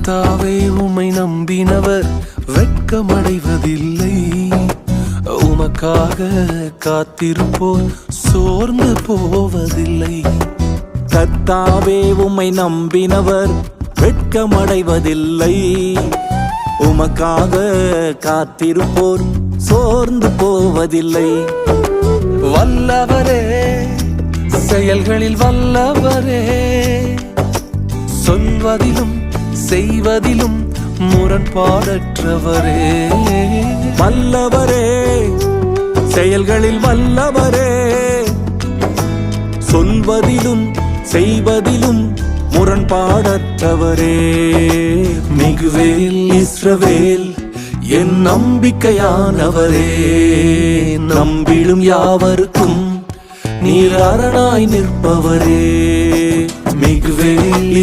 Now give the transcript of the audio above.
கர்த்தாவே உம்மை நம்பினவர் வெட்கமடைவதில்லை. உமக்காக காத்திருப்போர் சோர்ந்து போவதில்லை. கர்த்தாவே உம்மை நம்பினவர் வெட்கமடைவதில்லை. உமக்காக காத்திருப்போர் சோர்ந்து போவதில்லை. வல்லவரே, செயல்களில் வல்லவரே, சொல்வதிலும் செய்வதிலும் முரண்பாடற்றவரே. வல்லவரே, செயல்களில் வல்லவரே, சொல்வதிலும் செய்வதிலும் முரண்பாடற்றவரே. மிகுவேல் இஸ்ரவேல் என் நம்பிக்கையானவரே, நம்பிடும் யாவருக்கும் நீர் அரணாய் நிற்பவரே. மிகுவேல்